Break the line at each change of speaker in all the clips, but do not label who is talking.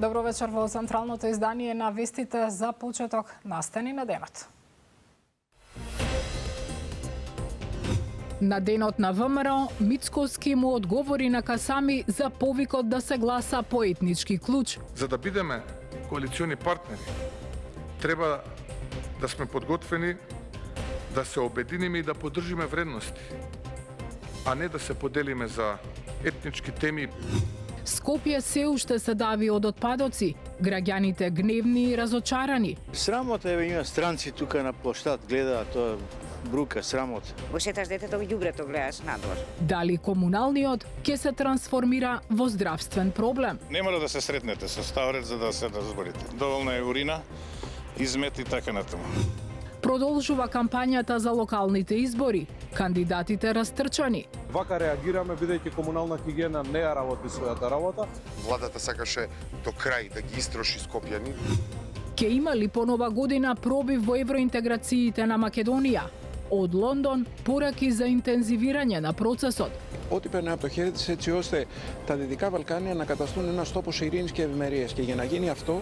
Добро вечер во централното издание на вестите за почеток настани на денот. На денот на ВМРО, Мицкоски му одговори на Касами за повикот да се гласа по етнички клуч.
За да бидеме коалициони партнери, треба да сме подготвени да се обединиме и да поддржиме вредности, а не да се поделиме за етнички теми.
Скопје се уште се дави од отпадоци, граѓаните гневни и разочарани.
Срамота е, има странци тука на площад, гледаат тоа брука, срамот.
Го шеташ детето во ѓубрето, гледаш надвор.
Дали комуналниот ќе се трансформира во здравствен проблем?
Не мора да се сретнете со ставрец за да се разборите. Доволна е урина, измет и така натаму.
Продолжува кампањата за локалните избори. Кандидатите растрчани.
Вака реагираме бидејќи комунална хигиена не ја работи својата работа.
Владата сакаше до крај да ги истроши Скопјани.
Ке има ли по нова година пробив во евроинтеграциите на Македонија? Од Лондон пораки за интензивирање на процесот.
Ό,τι περνάει από το χέρι της έτσι ώστε τα Δυτικά Βαλκάνια να καταστούν ένας τόπος ειρήνης και ευημερίας. Και για να γίνει αυτό...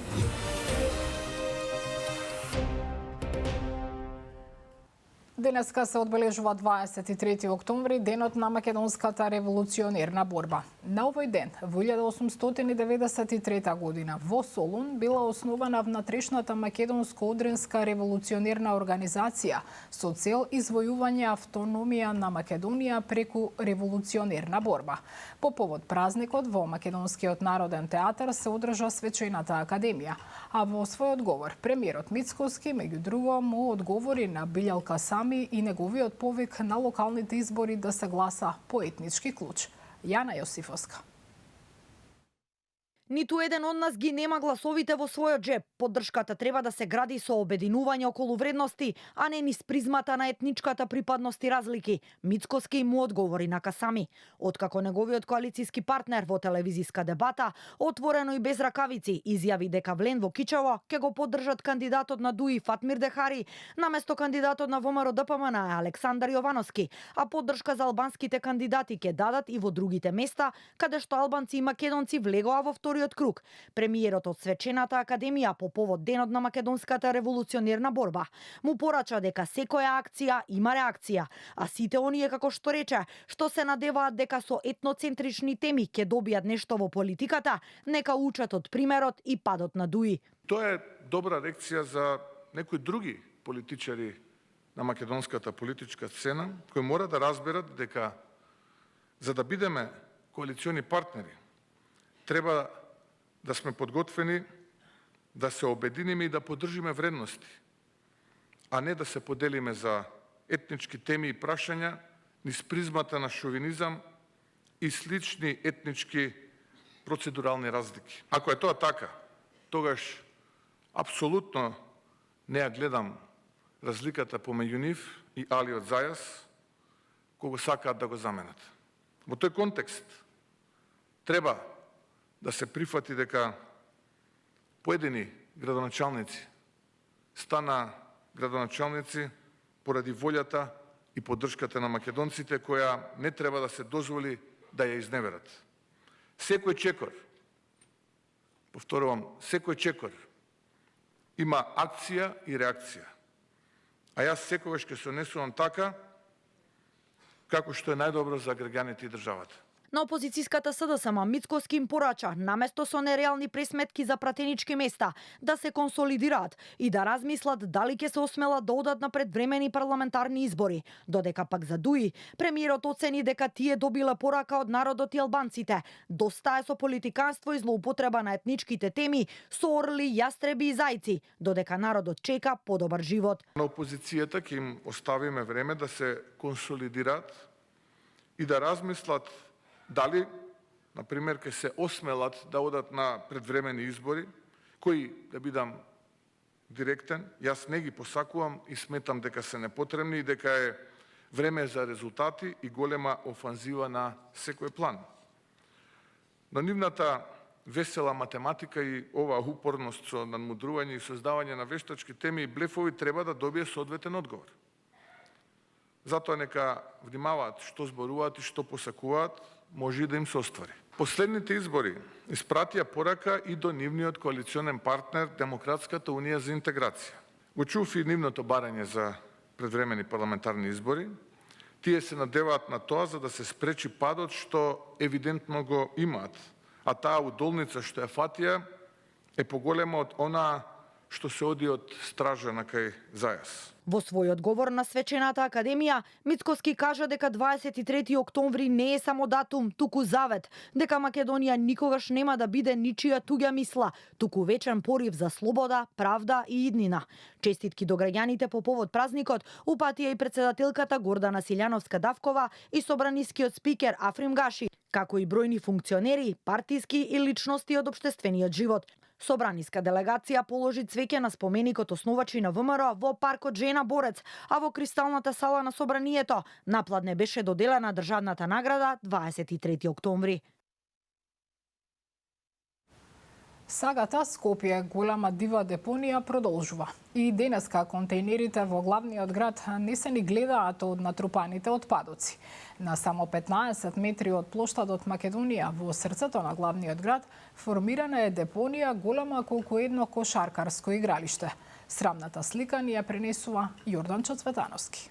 Денеска се одбележува 23 октомври, денот на македонската револуционерна борба. На овој ден, во 1893 година, во Солун била основана внатрешната македонско-одринска револуционерна организација со цел извојување автономија на Македонија преку револуционерна борба. По повод празникот во Македонскиот народен театар се одржа свечената академија, а во свој одговор премиерот Мицкоски меѓу друго му одговори на Билјал Касами и неговиот повик на локалните избори да се гласа по етнички клуч. Јана Јосифовска.
Ниту еден од нас ги нема гласовите во својот джеб. Поддршката треба да се гради со обединување околу вредности, а не низ призмата на етничката припадност и разлики. Мицкоски му одговори на Касами. Откако неговиот коалициски партнер во телевизиска дебата, отворено и без ракавици, изјави дека Влен во Кичево ќе го поддржат кандидатот на ДУИ Фатмир Дехари, наместо кандидатот на ВМРО ДПМН Александар Јовановски, а поддршка за албанските кандидати ќе дадат и во другите места, каде што албанци и македонци влегоа во вториот круг. Премиерот од Свечената академија по повод денот на македонската револуционерна борба му порача дека секоја акција има реакција, а сите оние, како што рече, што се надеваат дека со етноцентрични теми ќе добијат нешто во политиката, нека учат од примерот и падот на ДУИ.
Тоа е добра лекција за некои други политичари на македонската политичка сцена, кои мора да разберат дека за да бидеме коалициони партнери, треба да сме подготвени да се обединиме и да поддржиме вредности, а не да се поделиме за етнички теми и прашања низ призмата на шовинизам и слични етнички процедурални разлики. Ако е тоа така, тогаш апсолутно не ја гледам разликата помеѓу нив и Али од Зајас, кого сакаат да го заменат. Во тој контекст треба да се прифати дека поедини градоначалници стана градоначалници поради волјата и поддршката на македонците, која не треба да се дозволи да ја изневерат. Секој чекор, повторувам, секој чекор има акција и реакција. А јас секогаш ќе се однесувам така како што е најдобро за граѓаните и државата.
На опозицијската СДСМ Мицкоски им порача, наместо со нереални пресметки за пратенички места, да се консолидираат и да размислат дали ќе се осмелат да одат на предвремени парламентарни избори. Додека пак за ДУИ, премиерот оцени дека тие добиле порака од народот и албанците. Доста е со политиканство и злоупотреба на етничките теми, со орли, јастреби и зајци, додека народот чека подобар живот.
На опозицијата ќе им оставиме време да се консолидираат и да размислат дали, например, ќе се осмелат да одат на предвремени избори, кои, да бидам директен, јас не ги посакувам и сметам дека се непотребни и дека е време за резултати и голема офанзива на секој план. Но нивната весела математика и ова упорност со надмудрување и создавање на вештачки теми и блефови треба да добие соодветен одговор. Затоа нека внимаваат што зборуваат и што посакуваат, може да им се оствари. Последните избори испратија порака и до нивниот коалиционен партнер Демократската унија за интеграција. Го чув и нивното барање за предвремени парламентарни избори. Тие се надеваат на тоа за да се спречи падот што евидентно го имаат, а таа удолница што ја фатија е поголема од она што се оди од стража на кај Зајас.
Во свој одговор на свечената академија, Мицкоски кажа дека 23 октомври не е само датум, туку завет, дека Македонија никогаш нема да биде ничија туѓа мисла, туку вечен порив за слобода, правда и иднина. Честитки до граѓаните по повод празникот упатија и председателката Гордана Силјановска-Давкова и собранискиот спикер Африм Гаши, како и бројни функционери, партиски и личности од општествениот живот. Собраниска делегација положи цвеќе на споменикот основачи на ВМРО во паркот Жена Борец, а во кристалната сала на собранието напладне беше доделена државната награда 23 октомври.
Сагата Скопје, голема дива депонија, продолжува. И денеска контејнерите во главниот град не се ни гледаат од натрупаните отпадоци. На само 15 метри од плоштадот Македонија, во срцето на главниот град, формирана е депонија голема колку едно кошаркарско игралиште. Срамната слика ни ја пренесува Јорданчо Цветановски.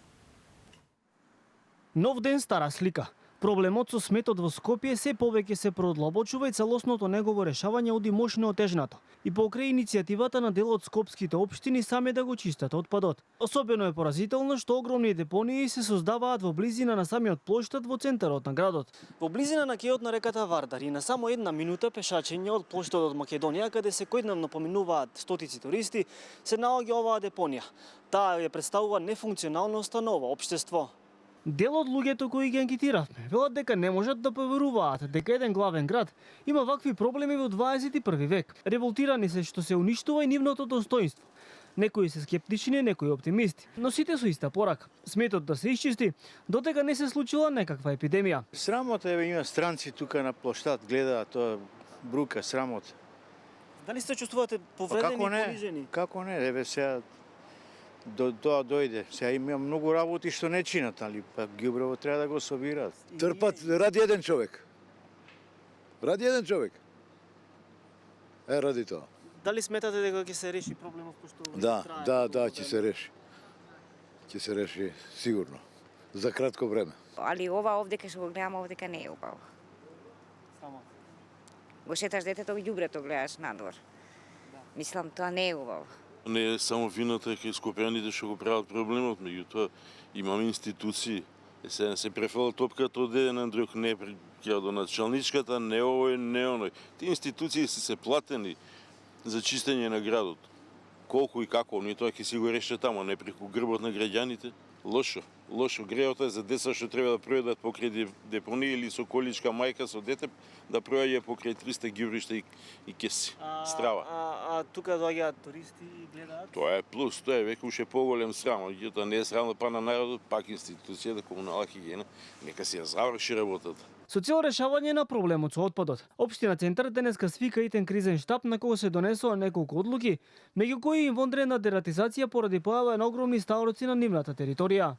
Нов ден, стара слика. Проблемот со сметот во Скопје се повеќе се продлабочува и целосното негово решавање оди мощно отежнато. И покрај иницијативата на дел од скопските општини сами да го чистат отпадот. Особено е поразително што огромни депонии се создаваат во близина на самиот плоштад во центарот на градот. Во близина на кејот на реката Вардар и на само една минута пешачење од плоштадот Македонија, каде секојдневно поминуваат стотици туристи, се наоѓа оваа депонија. Таа ја представува нефункционално установа, општество. Дел од луѓето кои ги анкетиравме велат дека не можат да поверуваат дека еден главен град има вакви проблеми во 21 век. Револтирани се што се уништува и нивното достоинство. Некои се скептични, некои оптимисти, но сите со иста порака. Сметот да се исчисти додека не се случила некаква епидемија.
Срамота е, има странци тука на плоштад, гледаат тоа брука, срамота.
Дали се чувствувате повредени и понижени?
Како не, еве сега тоа дојде. Сега има многу работи што не чинат, али па ѓубрево треба да го собираат.
Трпат ради еден човек. Ради еден човек. Ради тоа.
Дали сметате дека ќе се реши проблемот кој што
Да, ќе се реши. Ќе се реши сигурно. За кратко време.
Али ова овде кај што го гледам овде не е убаво.
Само.
Го шеташ детето и ѓубрето гледаш надвор. Мислам тоа не е убаво.
Не е само вината кај скопјаните што го прават проблемот, меѓутоа имаме институции. Сега се префала топката од еден на друг, не до началничката, не овој, не оној. Тие институции се платени за чистење на градот. Колку и како, ние тоа ќе си го решат тамо, не преку грбот на граѓаните. Лошо. Греото е за деца што треба да пројдат покрај депонија или со количка мајка со дете да пројде покрај 300 ѓубришта и кеси. Страва.
А тука доаѓаат туристи и гледаат?
Тоа е плюс, тоа е веќе уште поголем срам. Тоа не е срамно па на народот, пак институцијата, комунална хигиена, нека си ја заврши работата.
Со цел решавање на проблемот со отпадот, Општина Центар денеска свика итен кризен штаб на кој се донесоа неколку одлуки, меѓу кои и вонредна дератизација поради појава на огромни стауроци на нивната територија.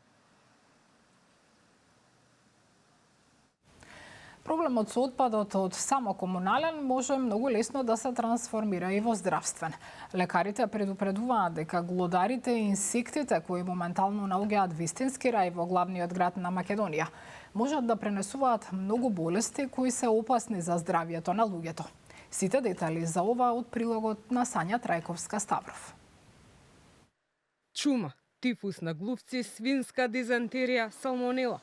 Проблемот со отпадот од само комунален може многу лесно да се трансформира и во здравствен. Лекарите предупредуваат дека глодарите и инсектите кои моментално наоѓаат вистински рај во главниот град на Македонија можат да пренесуваат многу болести кои се опасни за здравјето на луѓето. Сите детали за ова од прилогот на Сања Трајковска-Ставров.
Чума, тифус на глувци, свинска дизентерија, салмонела.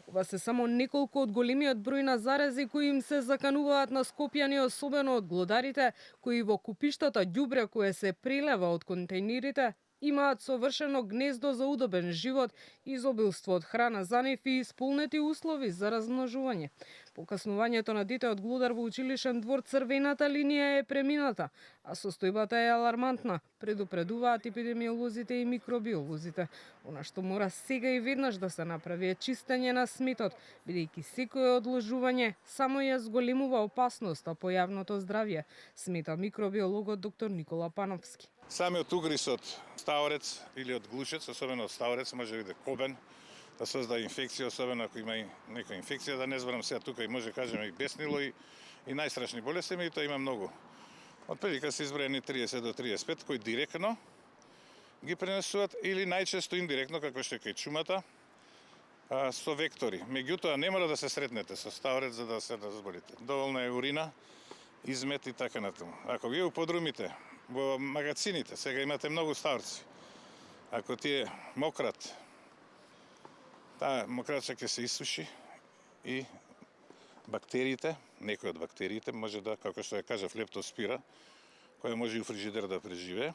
Ова се само неколку од големиот број на зарази кои им се закануваат на скопјани, особено од глодарите, кои во купиштата ѓубре кое се прелева од контејнерите, имаат совршено гнездо за удобен живот, изобилство од храна за нив и исполнети услови за размножување. Покаснувањето на дете од глодар во училишен двор црвената линија е премината, а состојбата е алармантна, предупредуваат епидемиолозите и микробиолозите. Она што мора сега и веднаш да се направи е чистење на сметот, бидејќи секое одложување само ја зголемува опасноста по јавното здравје, смета микробиологот доктор Никола Пановски.
Самиот угрис од стаорец или од глушец, особено од стаорец, може да биде кобен, да создаде инфекција, особено ако има и некоја инфекција, да не зборам сега тука и може кажеме и беснило и најстрашни болести, меѓутоа има многу. Од прилика се изброени 30 до 35 кои директно ги пренесуваат или најчесто индиректно, како што е кај чумата, со вектори. Меѓутоа не мора да се сретнете со стаорец за да се разболите. Доволна е урина, измет и така натаму. Ако ги уподрумите во магацините, сега имате многу стаорци. Ако ти е мократ, таа мократча ќе се исуши и бактериите, некои од бактериите може да, како што ја кажав, лептоспира, која може и у фрижидер да преживее,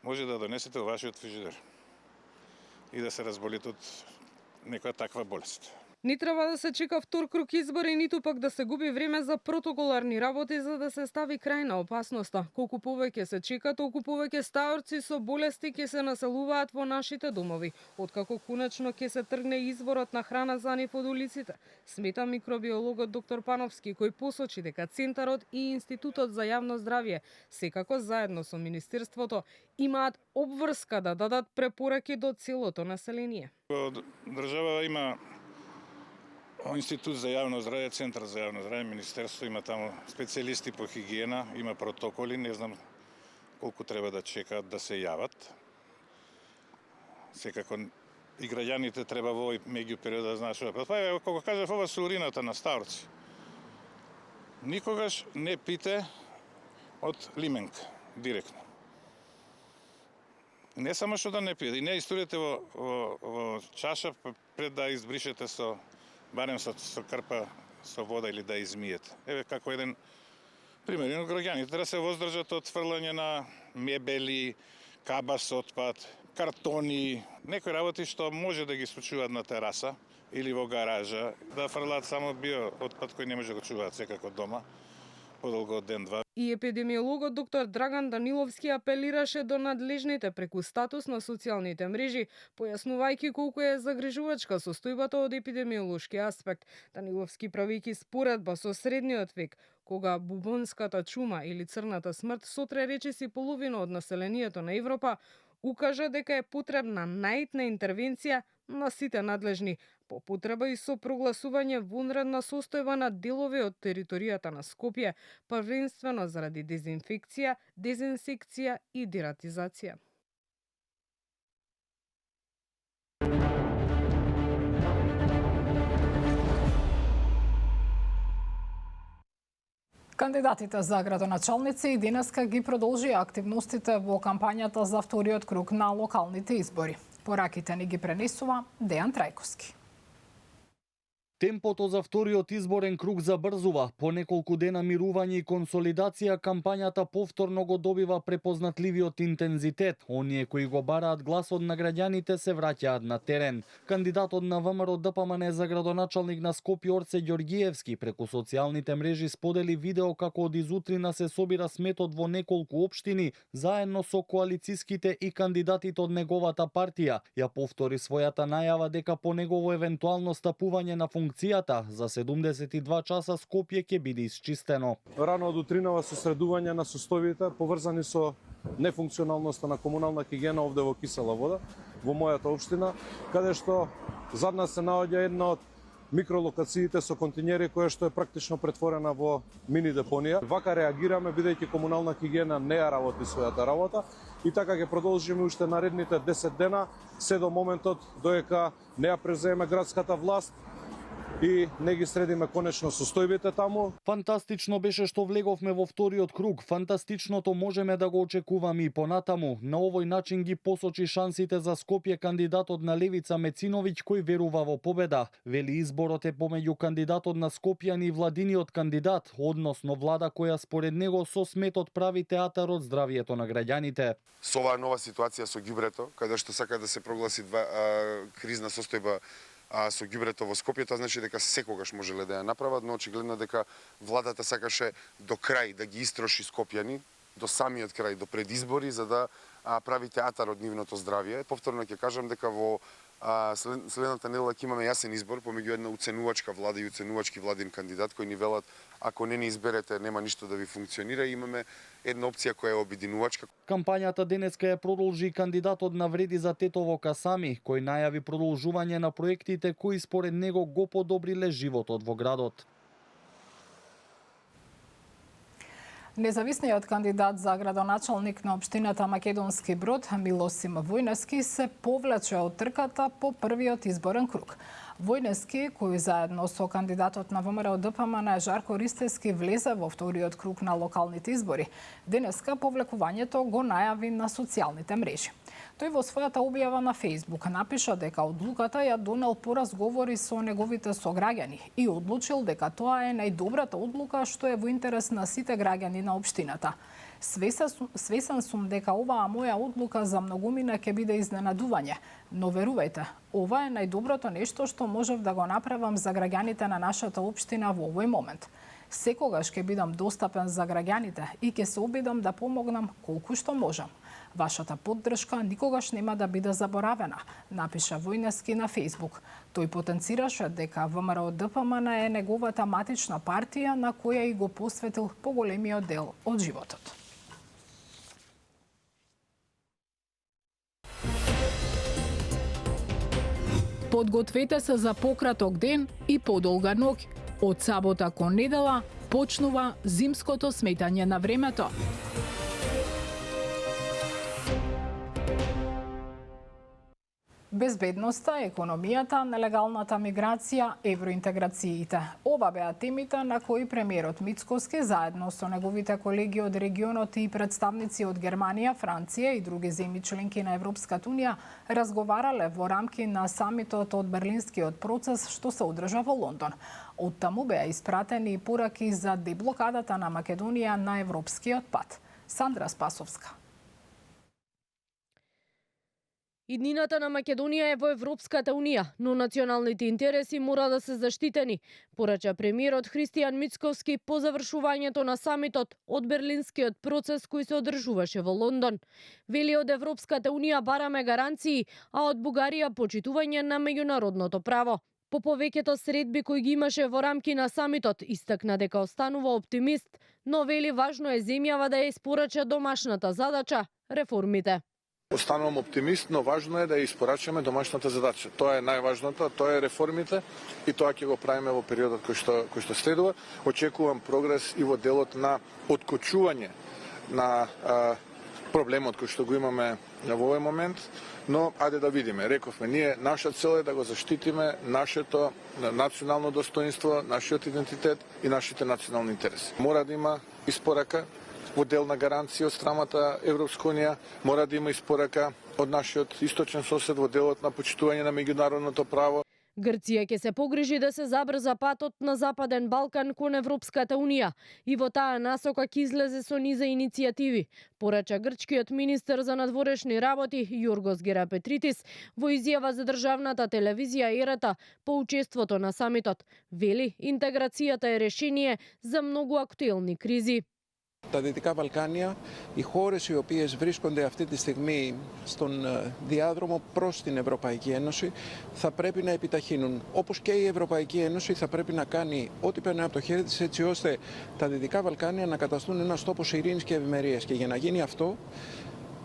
може да донесете во вашиот фрижидер и да се разболите од некоја таква болест.
Ни треба да се чека втор круг избори, ниту пак да се губи време за протоколарни работи за да се стави крај на опасноста. Колку повеќе се чека, толку повеќе стаорци со болести ќе се населуваат во нашите домови, откако конечно ќе се тргне изворот на храна за нив од улиците. Смета микробиологот доктор Пановски, кој посочи дека Центарот и Институтот за јавно здравје, секако заедно со Министерството, имаат обврска да дадат препораки до целото население.
Држава има Институт за јавно здравје, Центар за јавно здравје, Министерство има таму специјалисти по хигиена, има протоколи, не знам колку треба да чекаат да се јават. Секако и граѓаните треба во овој меѓу период да знаат што. Па е, како кажав, ова со урината на старци. Никогаш не пите од лименка, директно. Не само што да не пиете, и не истурите во чаша пред да избришете со барем со крпа со вода или да измиете. Еве како еден пример, граѓаните треба да се воздржат од фрлање на мебели, кабас отпад, картони, некои работи што може да ги случуваат на тераса или во гаража, да фрлаат само био отпад кој не може да го чуваат секако дома подолго од ден-два.
И епидемиологот доктор Драган Даниловски апелираше до надлежните преку статус на социјалните мрежи, појаснувајќи колку е загрижувачка состојбата од епидемиолошки аспект. Даниловски правејќи споредба со средниот век, кога бубонската чума или црната смрт сотре речиси половина од населението на Европа, укажа дека е потребна наитна интервенција на сите надлежни, по потреба и со прогласување вонредна состојба на делови од територијата на Скопје, првенствено заради дезинфекција, дезинсекција и дератизација.
Кандидатите за градоначалници и денеска ги продолжи активностите во кампањата за вториот круг на локалните избори. Пораките ни ги пренесува Дејан Трајковски.
Темпото за вториот изборен круг забрзува. По неколку дена мирување и консолидација, кампањата повторно го добива препознатливиот интензитет. Оние кои го бараат гласот на граѓаните се враќаат на терен. Кандидатот на ВМРО ДПМН за градоначалник на Скопје Орце Ѓорѓиевски преку социјалните мрежи сподели видео како од изутрина се собира сметот во неколку општини, заедно со коалициските и кандидатите од неговата партија. Ја повтори својата најава дека по негово евентуално стапување на функцијата за 72 часа Скопје ќе биде исчистено.
Рано од утринава сосредување на состојбите поврзани со нефункционалноста на комунална хигиена овде во Кисела вода, во мојата општина, каде што зад нас се наоѓа една од микролокациите со континери која што е практично претворена во мини депонија. Вака реагираме бидејќи комунална хигиена не ја работи својата работа и така ќе продолжиме уште наредните 10 дена се до моментот додека не ја преземе градската власт и не ги средиме конечно состојбите таму.
Фантастично беше што влеговме во вториот круг. Фантастичното можеме да го очекуваме и понатаму. На овој начин ги посочи шансите за Скопје кандидатот на Левица Мециновиќ кој верува во победа. Вели изборот е помеѓу кандидатот на Скопјани и владиниот кандидат, односно влада која според него со сметот прави театар од здравието на граѓаните.
Со оваа нова ситуација со ѓубрето, каде што сака да се прогласи кризна состојба со ѓубрето во Скопје, тоа значи дека секогаш можеле да ја направат, но очигледно дека владата сакаше до крај да ги истроши скопјани, до самиот крај, до предизбори, за да прави театар од нивното здравје. Повторно ќе кажам дека во Следната недела ќе имаме јасен избор помеѓу една уценувачка влада и уценувачки владин кандидат кои ни велат ако не ни изберете нема ништо да ви функционира и имаме една опција која е обединувачка.
Кампањата денеска ја продолжи кандидатот на Вреди за Тетово Касами, кој најави продолжување на проектите кои според него го подобриле животот во градот.
Независниот кандидат за градоначалник на општината Македонски Брод, Милосим Војнески, се повлече од трката по првиот изборен круг. Војнески, кој заедно со кандидатот на ВМРО ДПМН Жарко Ристевски влезе во вториот круг на локалните избори, денеска повлекувањето го најави на социјалните мрежи. Тој во својата објава на Фејсбук напиша дека одлуката ја донел по разговори со неговите сограѓани и одлучил дека тоа е најдобрата одлука што е во интерес на сите граѓани на општината. Свесен сум дека оваа моја одлука за многумина ќе биде изненадување, но верувајте, ова е најдоброто нешто што можев да го направам за граѓаните на нашата општина во овој момент. Секогаш ќе бидам достапен за граѓаните и ќе се обидам да помогнам колку што можам. Вашата поддршка никогаш нема да биде заборавена, напиша Војнески на Фејсбук. Тој потенцираше дека ВМРО ДПМН е неговата матична партија на која и го посветил поголемиот дел од животот. Подгответе се за пократок ден и подолга ноќ. Од сабота кон недела почнува зимското сметање на времето. Безбедноста, економијата, нелегалната миграција, евроинтеграциите. Ова беа темите на кои премиерот Мицкоски заедно со неговите колеги од регионот и представници од Германија, Франција и други земји членки на Европската унија разговарале во рамки на самитот од Берлинскиот процес што се одржа во Лондон. Од таму беа испратени пораки за деблокадата на Македонија на европскиот пат. Сандра Спасовска.
Иднината на Македонија е во Европската унија, но националните интереси мора да се заштитени, порача премиерот Христијан Мицкоски по завршувањето на самитот од Берлинскиот процес кој се одржуваше во Лондон. Вели од Европската унија бараме гаранции, а од Бугарија почитување на меѓународното право. По повеќето средби кои ги имаше во рамки на самитот, истакна дека останува оптимист, но вели важно е земјава да ја испорача домашната задача – реформите.
Останувам оптимист, но важно е да ја испорачаме домашната задача. Тоа е најважното, тоа е реформите и тоа ќе го правиме во периодот кој што следува. Очекувам прогрес и во делот на откочување на проблемот кој што го имаме во овој момент, но ајде да видиме. Рековме, наша цел е да го заштитиме нашето национално достоинство, нашиот идентитет и нашите национални интереси. Мора да има испорака во дел на гаранција од страмата Европска унија, мора да има испорака од нашиот источен сосед во делот на почитување на меѓународното право.
Грција ќе се погрижи да се забрза патот на Западен Балкан кон Европската унија и во таа насока ќе излезе со низа иницијативи, порача грчкиот министер за надворешни работи Јоргос Герапетритис во изјава за државната телевизија Ерата по учеството на самитот. Вели, интеграцијата е решение за многу актуелни кризи.
Τα Δυτικά Βαλκάνια, οι χώρες οι οποίες βρίσκονται αυτή τη στιγμή στον διάδρομο προς την Ευρωπαϊκή Ένωση θα πρέπει να επιταχύνουν. Όπως και η Ευρωπαϊκή Ένωση θα πρέπει να κάνει ό,τι περνάει από το χέρι της έτσι ώστε τα Δυτικά Βαλκάνια να καταστούν ένας τόπος ειρήνης και ευημερίας. Και για να γίνει αυτό,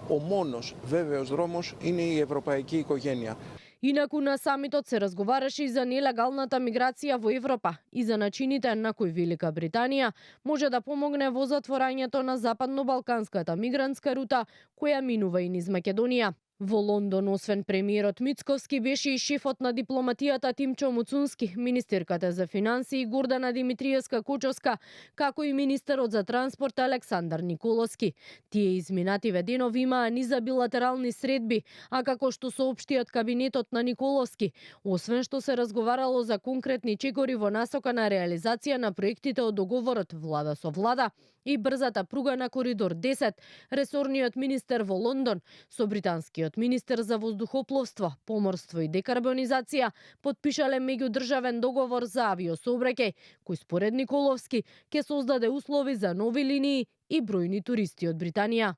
ο μόνος βέβαιος δρόμος είναι η ευρωπαϊκή οικογένεια.
Инаку на самитот се разговараше и за нелегалната миграција во Европа и за начините на кои Велика Британија може да помогне во затворањето на западно-балканската мигрантска рута која минува и низ Македонија. Во Лондон, освен премиерот Мицкоски, беше и шефот на дипломатијата Тимчо Муцунски, министерката за финансии Гордана Димитриевска-Кочовска, како и министерот за транспорт Александар Николовски. Тие изминативе денови имаа низа билатерални средби, а како што соопштиот кабинетот на Николовски, освен што се разговарало за конкретни чекори во насока на реализација на проектите од договорот влада со влада и брзата пруга на коридор 10, ресорниот министер во Лондон со британскиот министер за воздухопловство, поморство и декарбонизација потпишале меѓудржавен договор за авиосообраќај, кој според Николовски ќе создаде услови за нови линии и бројни туристи од Британија.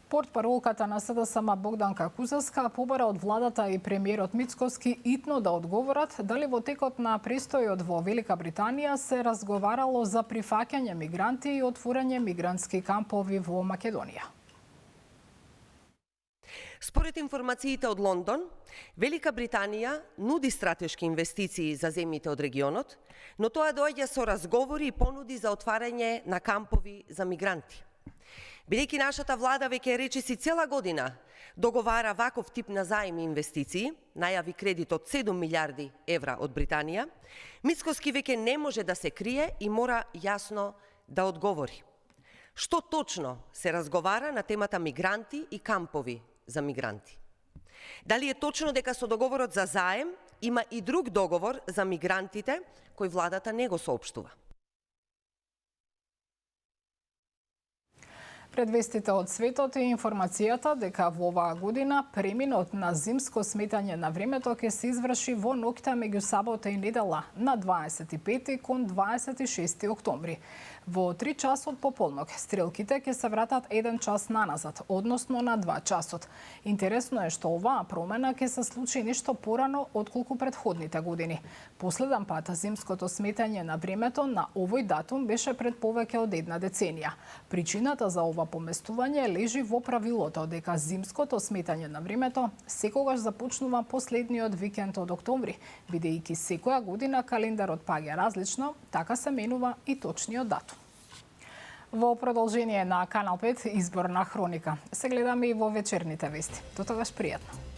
Портпаролката на СДСМ Богданка Кузевска побара од владата и премиерот Мицкоски итно да одговорат дали во текот на престојот во Велика Британија се разговарало за прифаќање мигранти и отворање мигрантски кампови во Македонија.
Според информациите од Лондон, Велика Британија нуди стратешки инвестиции за земјите од регионот, но тоа доаѓа со разговори и понуди за отварање на кампови за мигранти. Бидејќи нашата влада веќе речиси цела година договара ваков тип на заем и инвестиции, најави кредит од 7 милиарди евра од Британија, Мицкоски веќе не може да се крие и мора јасно да одговори. Што точно се разговара на темата мигранти и кампови за мигранти? Дали е точно дека со договорот за заем има и друг договор за мигрантите кој владата не го соопштува?
Пред вестите од светот и информацијата дека во оваа година преминот на зимско сметање на времето ќе се изврши во ноќта меѓу сабота и недела на 25 кон 26 октомври. Во 3 часот пополнок стрелките ќе се вратат 1 час наназад, односно на 2 часот. Интересно е што оваа промена ќе се случи нешто порано отколку предходните години. Последен пат зимското сметање на времето на овој датум беше пред повеќе од една деценија. Причината за ова поместување лежи во правилото дека зимското сметање на времето секогаш започнува последниот викенд од октомври, бидејќи секоја година календарот паѓа различно, така се менува и точниот датум. Во продолжение на Канал 5 изборна хроника. Се гледаме и во вечерните вести. До тогаш пријатно.